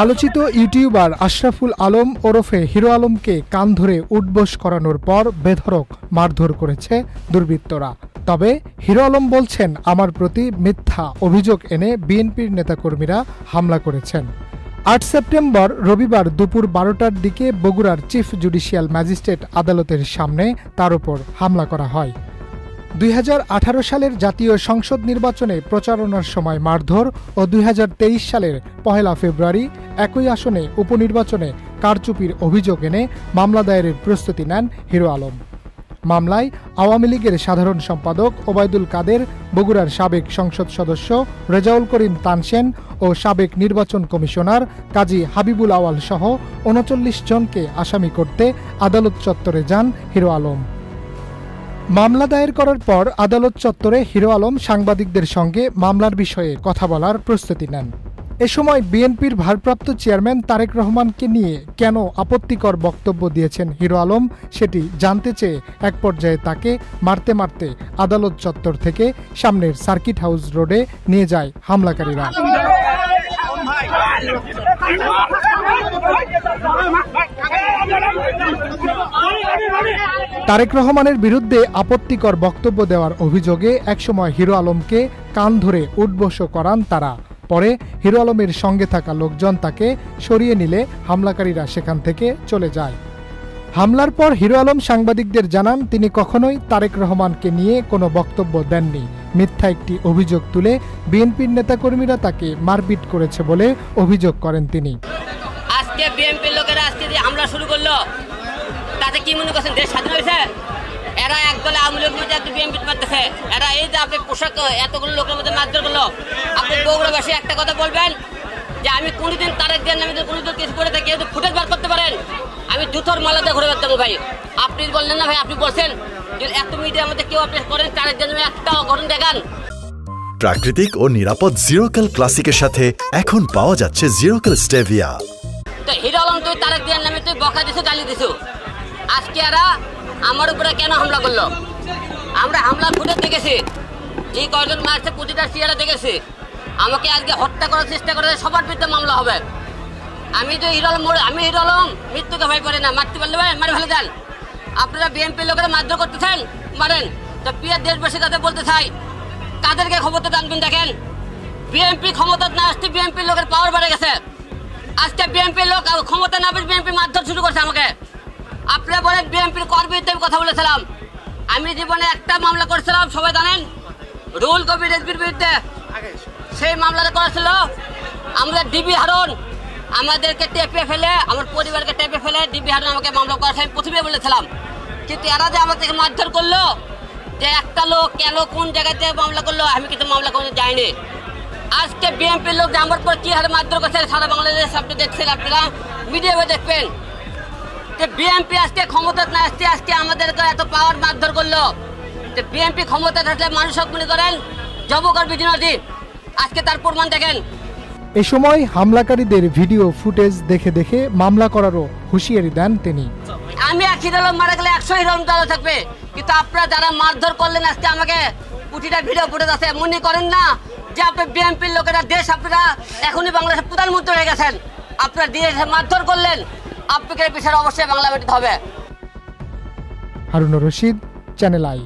আলোচিত ইউটিউবার আশরাফুল আলম ওরফে হিরো আলমকে কান ধরে উঠবোস করানোর পর বেধড়ক মারধর করেছে দুর্বৃত্তরা। তবে হিরো আলম বলছেন, আমার প্রতি মিথ্যা অভিযোগ এনে বিএনপির নেতাকর্মীরা হামলা করেছেন। ৮ সেপ্টেম্বর রবিবার দুপুর ১২টার দিকে বগুড়ার চিফ জুডিশিয়াল ম্যাজিস্ট্রেট আদালতের সামনে তার উপর হামলা করা হয়। ২০১৮ সালের জাতীয় সংসদ নির্বাচনে প্রচারণার সময় মারধর ও ২০২৩ সালের ১ ফেব্রুয়ারি একই আসনে উপনির্বাচনে কারচুপির অভিযোগ এনে মামলা দায়েরের প্রস্তুতি নেন হিরো আলম। মামলায় আওয়ামী লীগের সাধারণ সম্পাদক ওবায়দুল কাদের, বগুড়ার সাবেক সংসদ সদস্য রেজাউল করিম তানসেন ও সাবেক নির্বাচন কমিশনার কাজী হাবিবুল আওয়াল সহ ৩৯ জনকে আসামি করতে আদালত চত্বরে যান হিরো আলম। মামলা দায়ের করার পর আদালত চত্বরে হিরো আলম সাংবাদিকদের সঙ্গে মামলার বিষয়ে কথা বলার প্রস্তুতি নেন। এ সময় বিএনপির ভারপ্রাপ্ত চেয়ারম্যান তারেক রহমানকে নিয়ে কেন আপত্তিকর বক্তব্য দিয়েছেন হিরো আলম সেটি জানতে চেয়ে এক পর্যায়ে তাকে মারতে মারতে আদালত চত্বর থেকে সামনের সার্কিট হাউস রোডে নিয়ে যায় হামলাকারীরা। তারেক রহমানের বিরুদ্ধে আপত্তিকর বক্তব্য দেওয়ার অভিযোগে একসময় হিরো আলমকে কান ধরে উঠবোস করান তারা। পরে হিরো আলমের সঙ্গে থাকা লোকজন তাকে সরিয়ে নিলে হামলাকারীরা সেখান থেকে চলে যায়। হামলার পর হিরো আলম সাংবাদিকদের জানান, তিনি কখনোই তারেক রহমানকে নিয়ে কোনো বক্তব্য দেননি। মিথ্যা একটি অভিযোগ তুলে বিএনপির নেতাকর্মীরা তাকে মারপিট করেছে বলে অভিযোগ করেন তিনি। আজকে বিএনপির লোকেরা আজকে যে হামলা শুরু করলো তাতে কি মনে করছেন দেশ স্বাধীন হয়েছে? এরা একদলে আওয়ামী লীগ মধ্যে একটু বিএনপি মারতেছে। এরা এই যে আপনি পোশাক এতগুলো লোকের মধ্যে মারধর করলো, আপনি বগুড়াবাসী একটা কথা বলবেন যে আমি কোনোদিন তারেক দেন আমি কোনোদিন কিছু করে থাকি, ফুটেজ বার করতে পারেন, আমি দুথর মালাতে ঘুরে বেড়াতাম ভাই। আপনি বললেন না ভাই, আপনি বলছেন যে এত মিডিয়ার মধ্যে কেউ আপনি করেন তারেক দেন একটা ঘটনা দেখান। প্রাকৃতিক ও নিরাপদ জিরোকাল ক্লাসিকের সাথে এখন পাওয়া যাচ্ছে জিরোকাল স্টেভিয়া। তো হিরো আলম তুই তারেক দেন নামে তুই বকা দিছো, গালি দিছো, আজকে এরা আমার উপরে কেন হামলা করলো? আমরা হামলা ফুটেজ দেখেছি, যে কয়জন মারছে প্রতিটা চেহারা দেখেছি। আমাকে আজকে হত্যা করার চেষ্টা করে সবার বিরুদ্ধে মামলা হবে। আমি তো হিরো আলম মৃত্যুকে ভয় পারি না, মারতে পারলে ভাই মারে ভালো দেন। আপনারা বিএনপির লোকেরা মারধর করতেছেন, মারেন। তো প্রিয় দেশবাসীর কাছে বলতে চাই, কাদেরকে ক্ষমতা টানবেন দেখেন। বিএনপি ক্ষমতা না আসতে বিএনপির লোকের পাওয়ার বেড়ে গেছে। আজকে বিএনপির লোক ক্ষমতা না পেয়ে বিএনপি মারধর শুরু করছে আমাকে। আপনারা বলেন বিএনপির কর বিরুদ্ধে আমি কথা বলেছিলাম। আমি জীবনে একটা মামলা করেছিলাম, সবাই জানেন, রুহুল কবির রিজভির বিরুদ্ধে। সেই মামলাটা করেছিল আমরা ডিবি হারুন, আমাদেরকে টেপে ফেলে, আমার পরিবারকে টেপে ফেলে ডিবি হারুন আমাকে মামলা করেছে, আমি প্রথমে বলেছিলাম। কিন্তু এরা যে আমাদেরকে মারধর করলো, যে একটা লোক কেন কোন জায়গাতে মামলা করলো, আমি কিন্তু মামলা করতে যাইনি। আজকে বিএনপির লোক যে আমার পর কি হারে মারধর করছে সারা বাংলাদেশ আপনি দেখছেন, আপনারা মিডিয়াতে দেখবেন যে বিএনপি আজকে ক্ষমতা না আসতে আজকে আমাদেরকে এত পাওয়ার মারধর করলো। যে বিএনপি ক্ষমতা থাকলে মানুষ মনে করেন জবকর বিজনতি, আজকে তার প্রমাণ দেখেন। এ সময় হামলাকারীদের ভিডিও ফুটেজ দেখে দেখে মামলা করারও হুঁশিয়ারি দেন তিনি। আমি ১ হিরো আলম মারা গেলে ১০০ হিরো আলম থাকবে, কিন্তু আপনারা যারা মারধর করলেন আজকে আমাকে প্রতিটা ভিডিও ফুটেজ আছে, মনে করেন না যে আপনি বিএনপির লোকেরা দেশ আপনারা এখনই বাংলাদেশের প্রধানমন্ত্রী হয়ে গেছেন, আপনারা দিয়ে মারধর করলেন, আপনাকে বিচার অবশ্যই বাংলা মাটিতে হবে। Harunur Rashid, channel I.